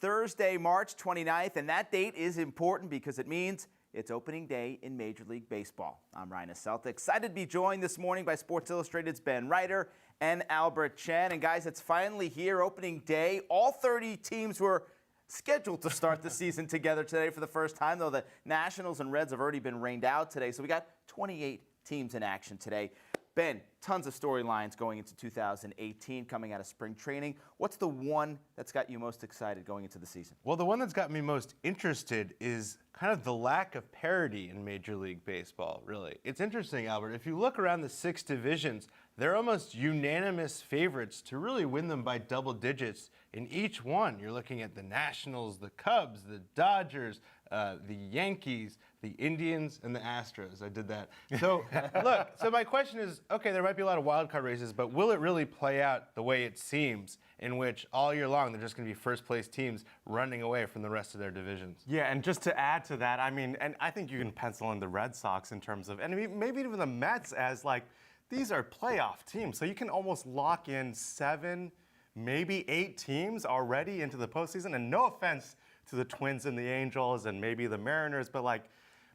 Thursday, March 29th, and that date is important because it means it's opening day in Major League Baseball. I'm Ryan Celtic, excited to be joined this morning by Sports Illustrated's Ben Reiter and Albert Chen. And guys, it's finally here, opening day. All 30 teams were scheduled to start the season together today for the first time, though the Nationals and Reds have already been rained out today. So we got 28 teams in action today. Ben, tons of storylines going into 2018 coming out of spring training. What's the one that's got you most excited going into the season? Well, the one that's got me most interested is kind of the lack of parity in Major League Baseball, really. It's interesting, Albert. If you look around the 6 divisions, they're almost unanimous favorites to really win them by double digits in each one. You're looking at the Nationals, the Cubs, the Dodgers, the Yankees, the Indians, and the Astros. I did that. So, look, so my question is, okay, there might be a lot of wild card races, but will it really play out the way it seems, in which all year long they're just going to be first-place teams running away from the rest of their divisions? Yeah, and just to add to that, I mean, and I think you can pencil in the Red Sox in terms of, and maybe even the Mets as, like, these are playoff teams. So you can almost lock in 7, maybe 8 teams already into the postseason. And no offense to the Twins and the Angels and maybe the Mariners, but like,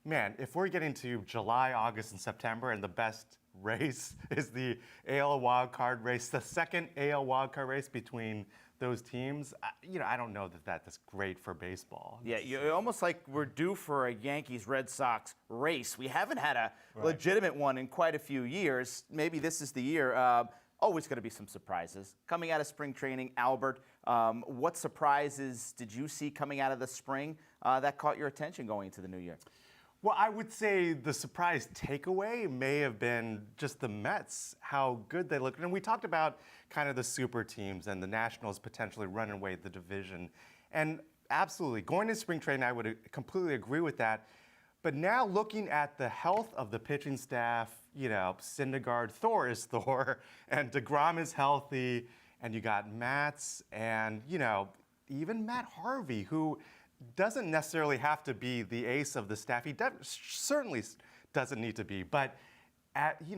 man, if we're getting to July, August, and September and the best race is the AL wildcard race, the second AL wildcard race between those teams, I don't know that that's great for baseball. Yeah, you're almost like we're due for a Yankees-Red Sox race. We haven't had a legitimate one in quite a few years. Maybe this is the year. Always going to be some surprises. Coming out of spring training, Albert, what surprises did you see coming out of the spring that caught your attention going into the new year? Well, I would say the surprise takeaway may have been just the Mets, how good they looked. And we talked about kind of the super teams and the Nationals potentially running away the division. And absolutely, going into spring training, I would completely agree with that. But now looking at the health of the pitching staff, Syndergaard, Thor is Thor, and DeGrom is healthy, and you got Matz and, even Matt Harvey, who doesn't necessarily have to be the ace of the staff. He certainly doesn't need to be, but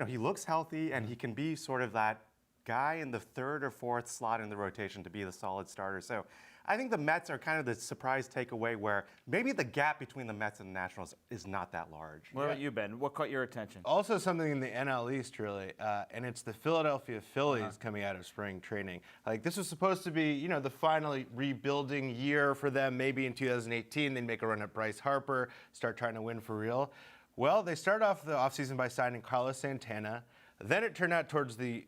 he looks healthy and he can be sort of that guy in the 3rd or 4th slot in the rotation to be the solid starter. So I think the Mets are kind of the surprise takeaway where maybe the gap between the Mets and the Nationals is not that large. What about you, Ben? What caught your attention? Also something in the NL East, really, and it's the Philadelphia Phillies coming out of spring training. Like, this was supposed to be, the finally rebuilding year for them. Maybe in 2018 they'd make a run at Bryce Harper, start trying to win for real. Well, they started off the offseason by signing Carlos Santana. Then it turned out towards the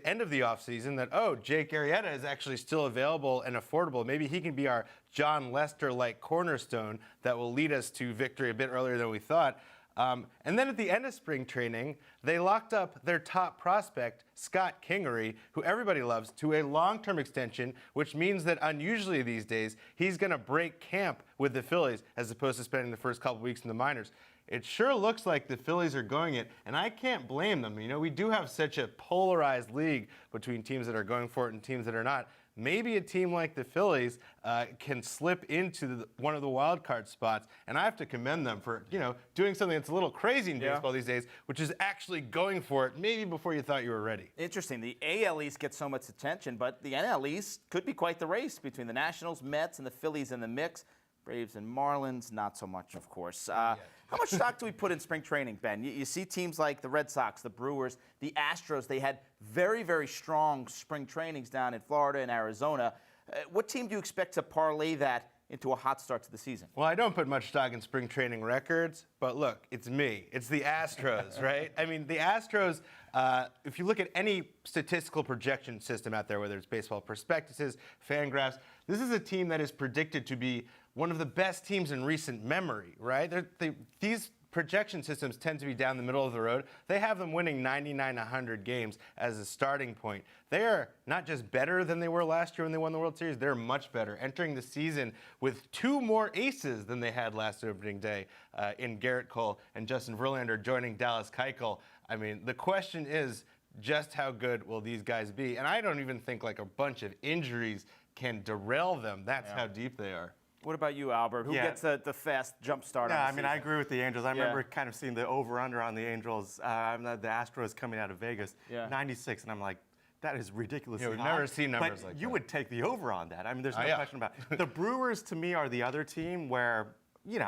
end of the offseason that, Jake Arrieta is actually still available and affordable. Maybe he can be our John Lester-like cornerstone that will lead us to victory a bit earlier than we thought. And then at the end of spring training, they locked up their top prospect, Scott Kingery, who everybody loves, to a long-term extension, which means that unusually these days, he's going to break camp with the Phillies as opposed to spending the first couple weeks in the minors. It sure looks like the Phillies are going it, and I can't blame them. We do have such a polarized league between teams that are going for it and teams that are not. Maybe a team like the Phillies can slip into one of the wild card spots, and I have to commend them for, doing something that's a little crazy in baseball these days, which is actually going for it maybe before you thought you were ready. Interesting. The AL East gets so much attention, but the NL East could be quite the race between the Nationals, Mets, and the Phillies in the mix. Braves and Marlins, not so much, of course. How much stock do we put in spring training, Ben? You see teams like the Red Sox, the Brewers, the Astros. They had very, very strong spring trainings down in Florida and Arizona. What team do you expect to parlay that into a hot start to the season? Well, I don't put much stock in spring training records, but look, it's me. It's the Astros, right? I mean, the Astros, if you look at any statistical projection system out there, whether it's Baseball Prospectuses, Fangraphs, this is a team that is predicted to be one of the best teams in recent memory, right? These projection systems tend to be down the middle of the road. They have them winning 99, 100 games as a starting point. They are not just better than they were last year when they won the World Series, they're much better, entering the season with 2 more aces than they had last opening day in Garrett Cole and Justin Verlander joining Dallas Keuchel. I mean, the question is, just how good will these guys be? And I don't even think like a bunch of injuries can derail them. That's how deep they are. What about you, Albert? Who gets the fast jump start? Yeah, I agree with the Angels. I remember kind of seeing the over-under on the Angels, the Astros coming out of Vegas, 96, and I'm like, That is ridiculously Yeah, we've high. never seen numbers but like you that. would take the over on that. I mean, there's no Yeah. question about it. The Brewers, to me, are the other team where,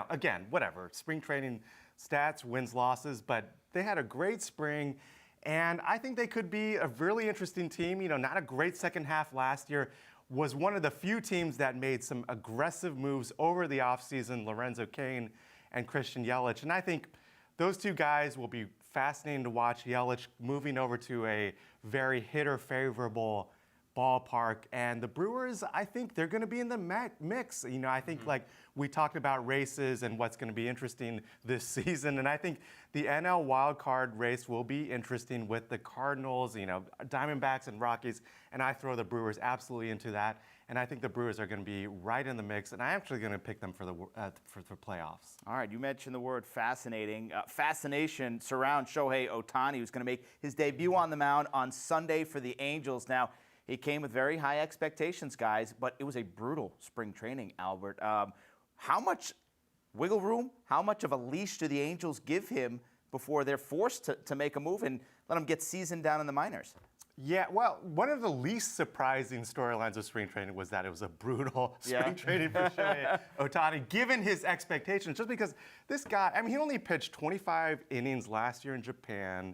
again, whatever, spring training stats, wins, losses, but they had a great spring, and I think they could be a really interesting team. Not a great second half last year. Was one of the few teams that made some aggressive moves over the offseason, Lorenzo Cain and Christian Yelich. And I think those two guys will be fascinating to watch. Yelich moving over to a very hitter-favorable ballpark. And the Brewers, I think they're going to be in the mix. I think like we talked about races and what's going to be interesting this season. And I think the NL wildcard race will be interesting with the Cardinals, Diamondbacks and Rockies. And I throw the Brewers absolutely into that. And I think the Brewers are going to be right in the mix. And I'm actually going to pick them for the playoffs. All right, you mentioned the word fascinating. Fascination surrounds Shohei Ohtani, who's going to make his debut on the mound on Sunday for the Angels. Now, he came with very high expectations, guys, but it was a brutal spring training, Albert. How much wiggle room, how much of a leash do the Angels give him before they're forced to make a move and let him get seasoned down in the minors? Yeah, well, one of the least surprising storylines of spring training was that it was a brutal spring training for Shohei Ohtani, given his expectations. Just because this guy, he only pitched 25 innings last year in Japan,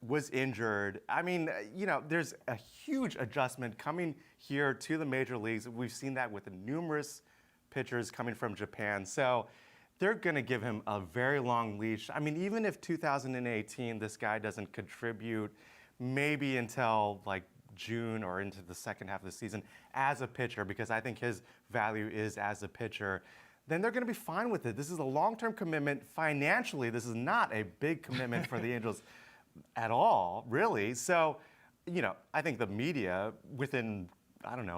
was injured. There's a huge adjustment coming here to the major leagues. We've seen that with numerous pitchers coming from Japan. So they're going to give him a very long leash. Even if 2018, this guy doesn't contribute maybe until like June or into the second half of the season as a pitcher, because I think his value is as a pitcher, then they're going to be fine with it. This is a long-term commitment. Financially, this is not a big commitment for the Angels at all, really. So, I think the media within,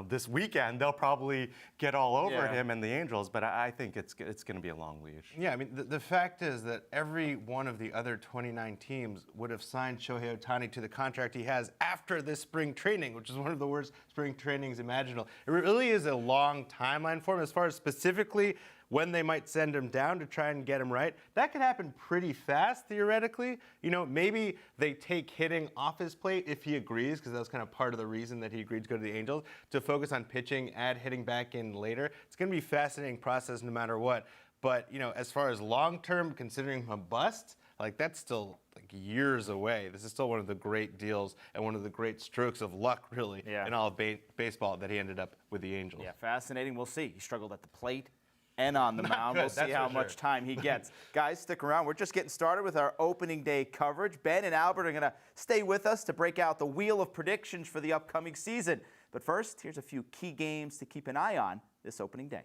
this weekend, they'll probably get all over him and the Angels, but I think it's going to be a long leash. Yeah, the fact is that every one of the other 29 teams would have signed Shohei Ohtani to the contract he has after this spring training, which is one of the worst spring trainings imaginable. It really is a long timeline for him as far as specifically when they might send him down to try and get him right. That could happen pretty fast, theoretically. Maybe they take hitting off his plate if he agrees, because that was kind of part of the reason that he agreed to go to the Angels, to focus on pitching, add hitting back in later. It's going to be a fascinating process no matter what. But, as far as long-term, considering him a bust, that's still years away. This is still one of the great deals and one of the great strokes of luck, really, in all of baseball that he ended up with the Angels. Yeah, fascinating. We'll see. He struggled at the plate and on the mound. Good, we'll see how much time he gets. Guys, stick around. We're just getting started with our opening day coverage. Ben and Albert are going to stay with us to break out the wheel of predictions for the upcoming season. But first, here's a few key games to keep an eye on this opening day.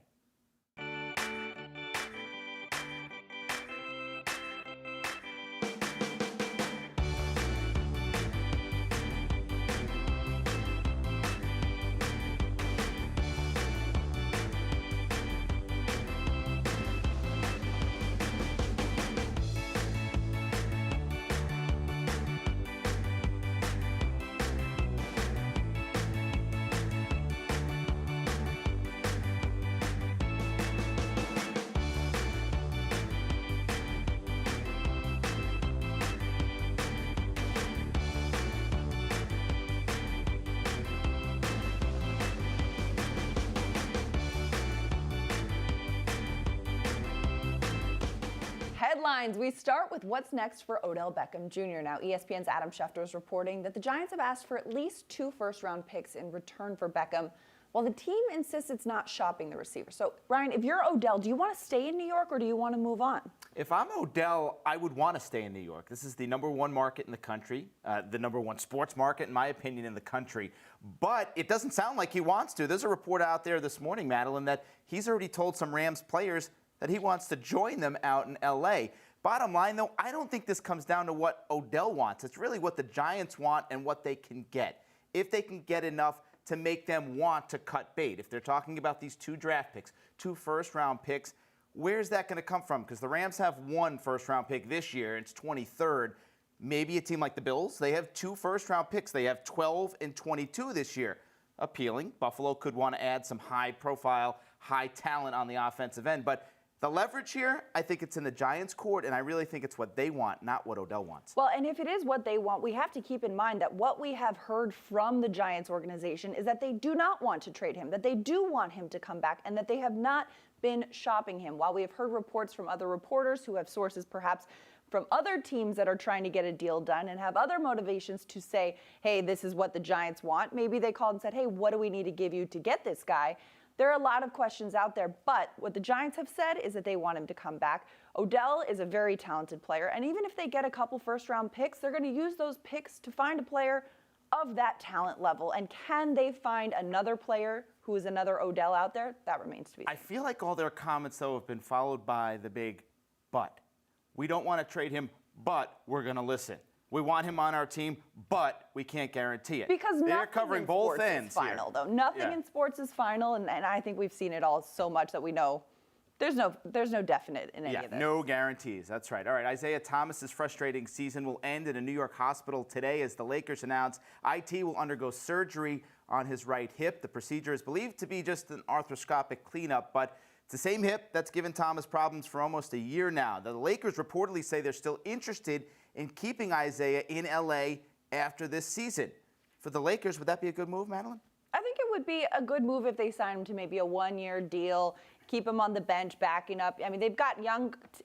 Headlines. We start with what's next for Odell Beckham Jr. Now, ESPN's Adam Schefter is reporting that the Giants have asked for at least 2 first-round picks in return for Beckham, while the team insists it's not shopping the receiver. So, Ryan, if you're Odell, do you want to stay in New York or do you want to move on? If I'm Odell, I would want to stay in New York. This is the #1 market in the country, the #1 sports market, in my opinion, in the country. But it doesn't sound like he wants to. There's a report out there this morning, Madeline, that he's already told some Rams players that he wants to join them out in L.A. Bottom line, though, I don't think this comes down to what Odell wants. It's really what the Giants want and what they can get. If they can get enough to make them want to cut bait. If they're talking about these 2 draft picks, 2 first-round picks, where's that going to come from? Because the Rams have 1 first-round pick this year. It's 23rd. Maybe a team like the Bills, they have 2 first-round picks. They have 12 and 22 this year. Appealing. Buffalo could want to add some high-profile, high talent on the offensive end. But The leverage here, I think it's in the Giants' court, and I really think it's what they want, not what Odell wants. Well, and if it is what they want, we have to keep in mind that what we have heard from the Giants organization is that they do not want to trade him, that they do want him to come back, and that they have not been shopping him. While we have heard reports from other reporters who have sources perhaps from other teams that are trying to get a deal done and have other motivations to say, hey, this is what the Giants want. Maybe they called and said, hey, what do we need to give you to get this guy? There are a lot of questions out there, but what the Giants have said is that they want him to come back. Odell is a very talented player, and even if they get a couple first-round picks, they're going to use those picks to find a player of that talent level. And can they find another player who is another Odell out there? That remains to be seen. I feel like all their comments, though, have been followed by the big but. We don't want to trade him, but we're going to listen. We want him on our team, but we can't guarantee it. Because they're covering both ends is final, here. though. Nothing in sports is final, and I think we've seen it all so much that we know there's no definite in any of this. No guarantees. That's right. All right, Isaiah Thomas's frustrating season will end in a New York hospital today as the Lakers announce IT will undergo surgery on his right hip. The procedure is believed to be just an arthroscopic cleanup, but it's the same hip that's given Thomas problems for almost a year now. The Lakers reportedly say they're still interested in keeping Isaiah in LA after this season. For the Lakers, would that be a good move, Madeline? I think it would be a good move if they sign him to maybe a one-year deal, keep him on the bench, backing up. I mean, they've got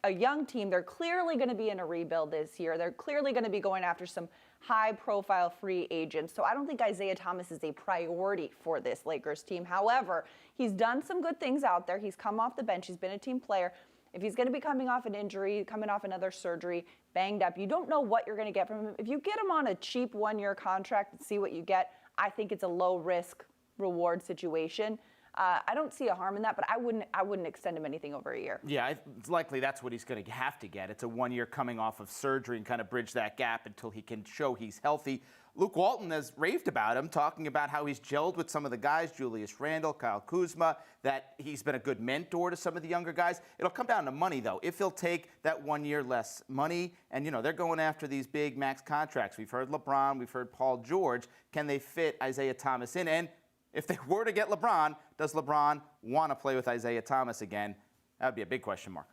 a young team. They're clearly going to be in a rebuild this year. They're clearly going to be going after some high-profile free agents. So I don't think Isaiah Thomas is a priority for this Lakers team. However, he's done some good things out there. He's come off the bench. He's been a team player. If he's going to be coming off an injury, coming off another surgery, banged up, you don't know what you're going to get from him. If you get him on a cheap one-year contract and see what you get, I think it's a low-risk reward situation. I don't see a harm in that, but I wouldn't extend him anything over a year. Yeah, it's likely that's what he's going to have to get. It's a 1 year coming off of surgery and kind of bridge that gap until he can show he's healthy. Luke Walton has raved about him, talking about how he's gelled with some of the guys, Julius Randle, Kyle Kuzma, that he's been a good mentor to some of the younger guys. It'll come down to money, though. If he'll take that 1 year less money, and, they're going after these big max contracts. We've heard LeBron, we've heard Paul George. Can they fit Isaiah Thomas in? And if they were to get LeBron, does LeBron want to play with Isaiah Thomas again? That would be a big question mark.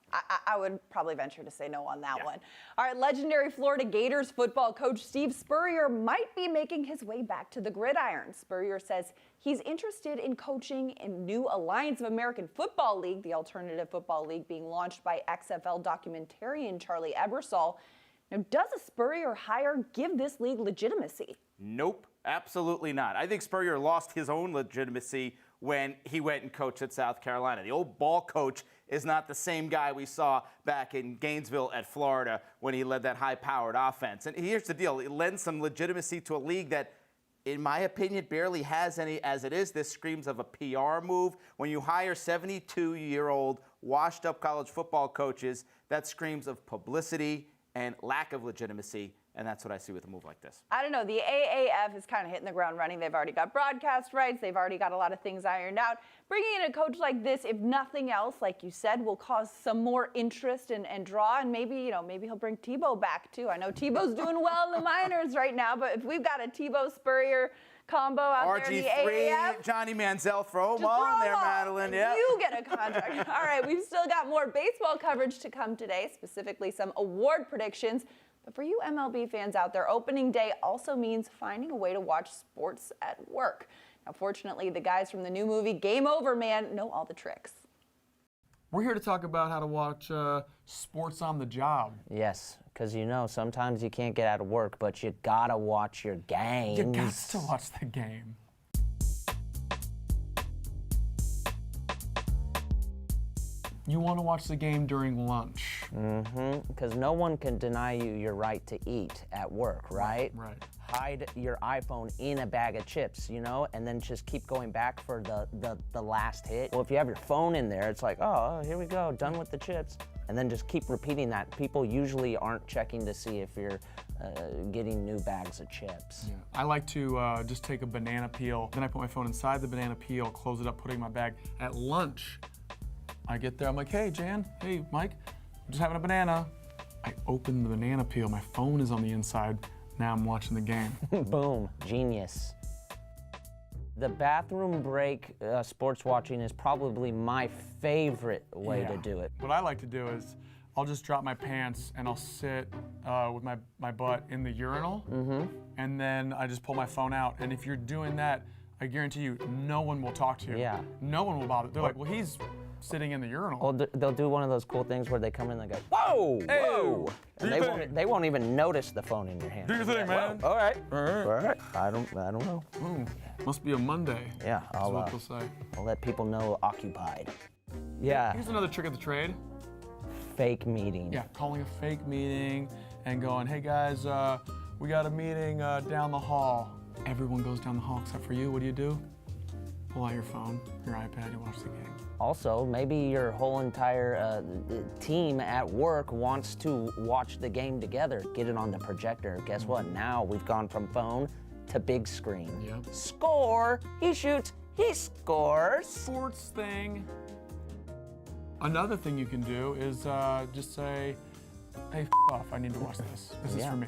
I would probably venture to say no on that one. All right, legendary Florida Gators football coach Steve Spurrier might be making his way back to the gridiron. Spurrier says he's interested in coaching in new Alliance of American Football League, the alternative football league being launched by XFL documentarian Charlie Ebersol. Now, does a Spurrier hire give this league legitimacy? Nope, absolutely not. I think Spurrier lost his own legitimacy when he went and coached at South Carolina. The old ball coach is not the same guy we saw back in Gainesville at Florida when he led that high-powered offense. And here's the deal. It lends some legitimacy to a league that, in my opinion, barely has any as it is. This screams of a PR move. When you hire 72-year-old washed-up college football coaches, that screams of publicity and lack of legitimacy, and that's what I see with a move like this. I don't know. The AAF is kind of hitting the ground running. They've already got broadcast rights. They've already got a lot of things ironed out. Bringing in a coach like this, if nothing else, like you said, will cause some more interest and draw, and maybe he'll bring Tebow back too. I know Tebow's doing well in the minors right now, but if we've got a Tebow-Spurrier combo out there in the AAF. Johnny Manziel, throw him on there, Madeline. Yeah. You get a contract. All right, we've still got more baseball coverage to come today, specifically some award predictions. But for you MLB fans out there, opening day also means finding a way to watch sports at work. Now, fortunately, the guys from the new movie Game Over Man know all the tricks. We're here to talk about how to watch sports on the job. Yes, because sometimes you can't get out of work, but you gotta watch your games. You got to watch the game. You want to watch the game during lunch. Because no one can deny you your right to eat at work, right? Right. Hide your iPhone in a bag of chips, and then just keep going back for the last hit. Well, if you have your phone in there, it's like, oh, here we go, done with the chips. And then just keep repeating that. People usually aren't checking to see if you're getting new bags of chips. Yeah. I like to just take a banana peel, then I put my phone inside the banana peel, close it up, put it in my bag. At lunch, I get there, I'm like, hey, Jan, hey, Mike, I'm just having a banana. I open the banana peel, my phone is on the inside, now I'm watching the game. Boom, genius. The bathroom break sports watching is probably my favorite way to do it. What I like to do is I'll just drop my pants and I'll sit with my butt in the urinal, and then I just pull my phone out. And if you're doing that, I guarantee you, no one will talk to you. Yeah. No one will bother. They're like, well, he's sitting in the urinal. Well, they'll do one of those cool things where they come in and they go, whoa, whoa. And they won't even notice the phone in your hand. Do your thing, man. All right. I don't know. Ooh, must be a Monday. Yeah, That's what they'll say. I'll let people know occupied. Yeah, Here's another trick of the trade. fake meeting. Yeah, calling a fake meeting and going, hey guys, we got a meeting down the hall. Everyone goes down the hall except for you. What do? Pull out your phone, your iPad, you watch the game. Also, maybe your whole entire team at work wants to watch the game together. Get it on the projector. Guess what? Now we've gone from phone to big screen. Yep. Score! He shoots, he scores! Sports thing. Another thing you can do is just say, hey, off, I need to watch this. This is for me.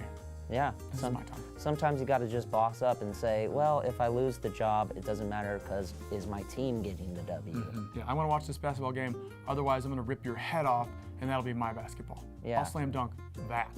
Yeah. This is my time. Sometimes you got to just boss up and say, well, if I lose the job, it doesn't matter because is my team getting the W? Yeah, I want to watch this basketball game. Otherwise, I'm going to rip your head off, and that'll be my basketball. Yeah. I'll slam dunk that.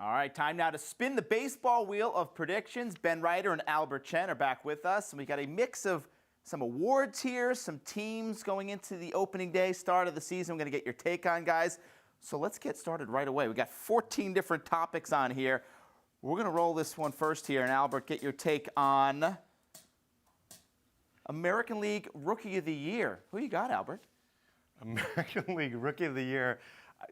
All right, time now to spin the baseball wheel of predictions. Ben Reiter and Albert Chen are back with us, and we got a mix of some awards here, some teams going into the opening day, start of the season. I'm going to get your take on, guys. So let's get started right away. We got 14 different topics on here. We're going to roll this one first here, and Albert, get your take on American League Rookie of the Year. Who you got, Albert? American League Rookie of the Year.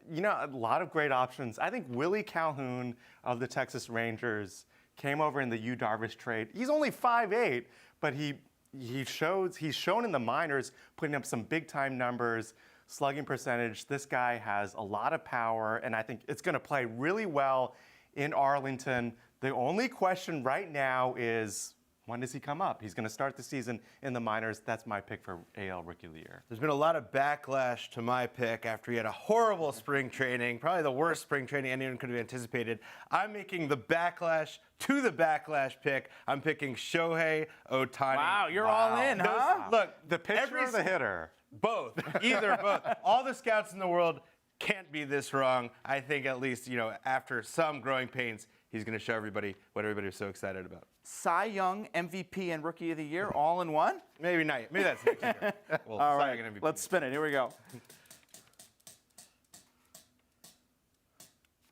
You know, a lot of great options. I think Willie Calhoun of the Texas Rangers came over in the Yu Darvish trade. He's only 5'8", but he's shown in the minors putting up some big time numbers, slugging percentage. This guy has a lot of power, and I think it's going to play really well in Arlington. The only question right now is, when does he come up? He's going to start the season in the minors. That's my pick for AL Rookie of the Year. There's been a lot of backlash to my pick after he had a horrible spring training, probably the worst spring training anyone could have anticipated. I'm making the backlash to the backlash pick. I'm picking Shohei Ohtani. Wow, you're all in, huh? Look, The pitcher or the hitter? both, either both. All the scouts in the world can't be this wrong. I think at least, after some growing pains, he's going to show everybody what everybody was so excited about. Cy Young, MVP, and Rookie of the Year all in one? Maybe not. Maybe that's next year. Well, All Cy right, Young and MVP. let's spin it. Here we go.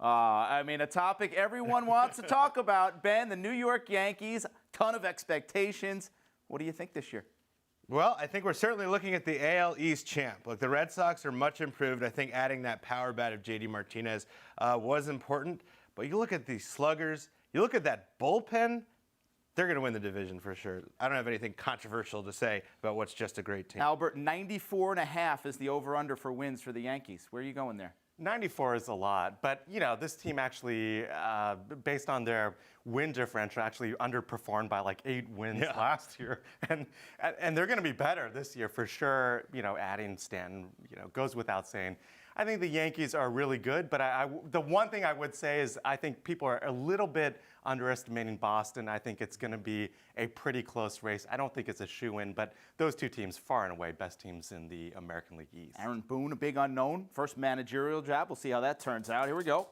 A topic everyone wants to talk about. Ben, the New York Yankees, ton of expectations. What do you think this year? Well, I think we're certainly looking at the AL East champ. Look, the Red Sox are much improved. I think adding that power bat of JD Martinez was important. But you look at these sluggers, you look at that bullpen, they're going to win the division for sure. I don't have anything controversial to say about what's just a great team. Albert, 94.5 is the over-under for wins for the Yankees. Where are you going there? 94 is a lot, but this team actually, based on their win differential, actually underperformed by like 8 wins last year, and they're going to be better this year for sure. Adding Stanton, goes without saying. I think the Yankees are really good, but the one thing I would say is I think people are a little bit underestimating Boston. I think it's going to be a pretty close race. I don't think it's a shoo-in, but those two teams, far and away, best teams in the American League East. Aaron Boone, a big unknown. First managerial job. We'll see how that turns out. Here we go.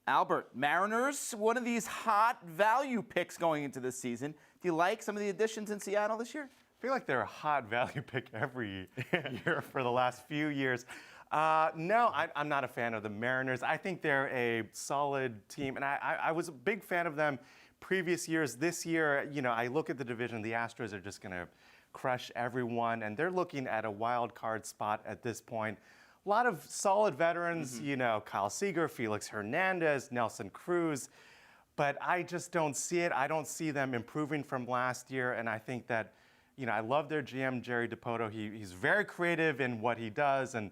Albert, Mariners, one of these hot value picks going into this season. Do you like some of the additions in Seattle this year? I feel like they're a hot value pick every year for the last few years. No, I'm not a fan of the Mariners. I think they're a solid team, and I was a big fan of them previous years. This year, I look at the division. The Astros are just going to crush everyone, and they're looking at a wild card spot at this point. A lot of solid veterans, Kyle Seager, Felix Hernandez, Nelson Cruz, but I just don't see it. I don't see them improving from last year, and I think that I love their GM, Jerry Dipoto. He's very creative in what he does and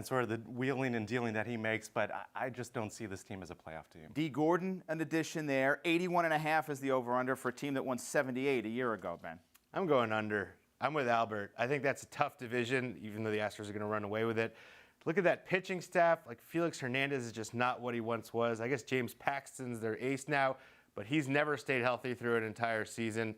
sort of the wheeling and dealing that he makes, but I just don't see this team as a playoff team. D. Gordon, an addition there. 81.5 is the over-under for a team that won 78 a year ago, Ben. I'm going under. I'm with Albert. I think that's a tough division, even though the Astros are going to run away with it. Look at that pitching staff. Like, Felix Hernandez is just not what he once was. I guess James Paxton's their ace now, but he's never stayed healthy through an entire season.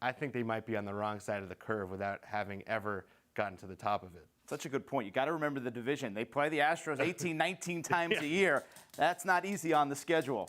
I think they might be on the wrong side of the curve without having ever gotten to the top of it. Such a good point. You got to remember the division. They play the Astros 18, 19 times a year. That's not easy on the schedule.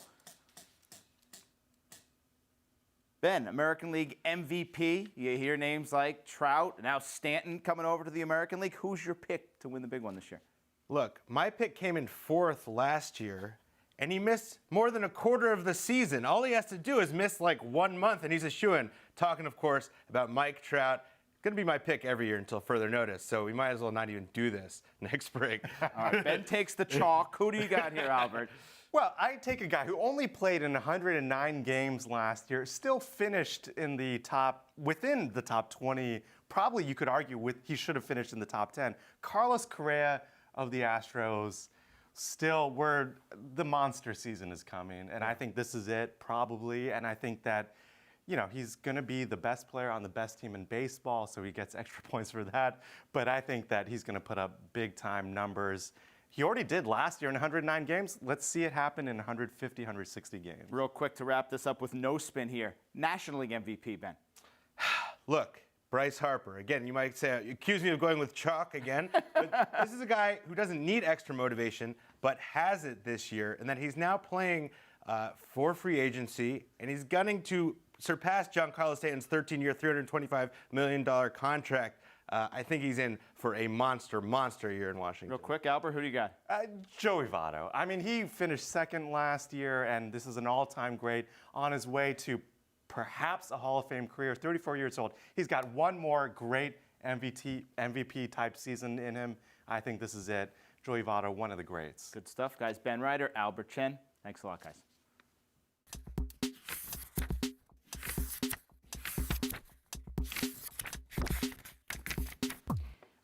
Ben, American League MVP. You hear names like Trout, now Stanton coming over to the American League. Who's your pick to win the big one this year? Look, my pick came in 4th last year, and he missed more than a quarter of the season. All he has to do is miss like 1 month, and he's a shoo-in. Talking, of course, about Mike Trout. Going to be my pick every year until further notice, so we might as well not even do this next spring. All right, Ben takes the chalk. Who do you got here, Albert? Well, I take a guy who only played in 109 games last year, still finished in within the top 20. Probably you could argue he should have finished in the top 10. Carlos Correa of the Astros. Still, the monster season is coming, and I think this is it, probably. And I think that, he's going to be the best player on the best team in baseball, so he gets extra points for that. But I think that he's going to put up big-time numbers. He already did last year in 109 games. Let's see it happen in 150, 160 games. Real quick to wrap this up with no spin here. National League MVP, Ben. Look, Bryce Harper. Again, you might say, you accuse me of going with chalk again. But this is a guy who doesn't need extra motivation, but has it this year, and that he's now playing for free agency, and he's gunning to surpass Giancarlo Stanton's 13-year, $325 million contract. I think he's in for a monster year in Washington. Real quick, Albert, who do you got? Joey Votto. I mean, he finished 2nd last year, and this is an all-time great on his way to perhaps a Hall of Fame career, 34 years old. He's got one more great MVP-type season in him. I think this is it. Joey Votto, one of the greats. Good stuff, guys. Ben Reiter, Albert Chen. Thanks a lot, guys.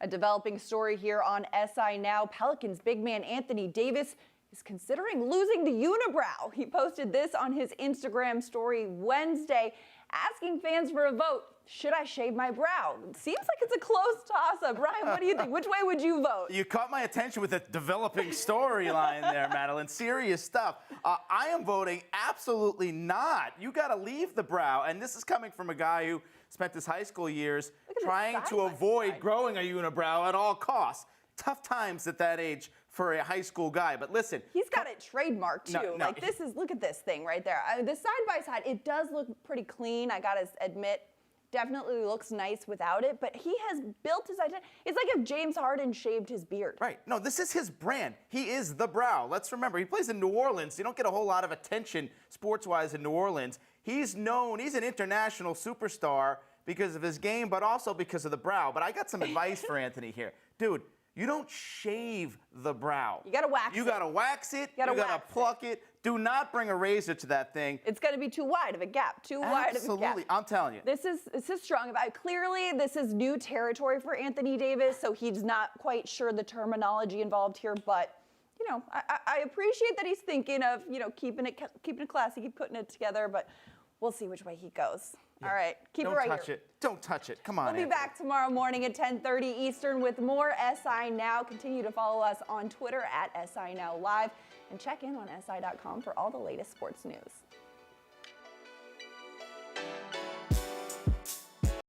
A developing story here on SI Now. Pelicans big man Anthony Davis is considering losing the unibrow. He posted this on his Instagram story Wednesday, asking fans for a vote. Should I shave my brow? Seems like it's a close toss-up. Ryan, what do you think? Which way would you vote? You caught my attention with a developing storyline there, Madeline. Serious stuff. I am voting absolutely not. You got to leave the brow. And this is coming from a guy who spent his high school years trying to avoid growing a unibrow at all costs. Tough times at that age for a high school guy. But listen. He's got it trademarked, too. No, look at this thing right there. The side-by-side, it does look pretty clean, I got to admit. Definitely looks nice without it, but he has built his identity. It's like if James Harden shaved his beard. Right. No, this is his brand. He is the brow. Let's remember, he plays in New Orleans. You don't get a whole lot of attention sports-wise in New Orleans. He's known, he's an international superstar because of his game, but also because of the brow. But I got some advice for Anthony here. Dude, you don't shave the brow. You gotta wax it. You gotta wax it. You gotta pluck it. Do not bring a razor to that thing. It's gonna be too wide of a gap. Too wide of a gap. Absolutely, I'm telling you. This is strong. Clearly, this is new territory for Anthony Davis, so he's not quite sure the terminology involved here. But I appreciate that he's thinking of keeping it classy, keep putting it together. But we'll see which way he goes. Yeah. All right, keep it right here. Don't touch it. Don't touch it. Come on. We'll be back tomorrow morning at 10:30 Eastern with more SI Now. Continue to follow us on Twitter at SI Now Live and check in on SI.com for all the latest sports news.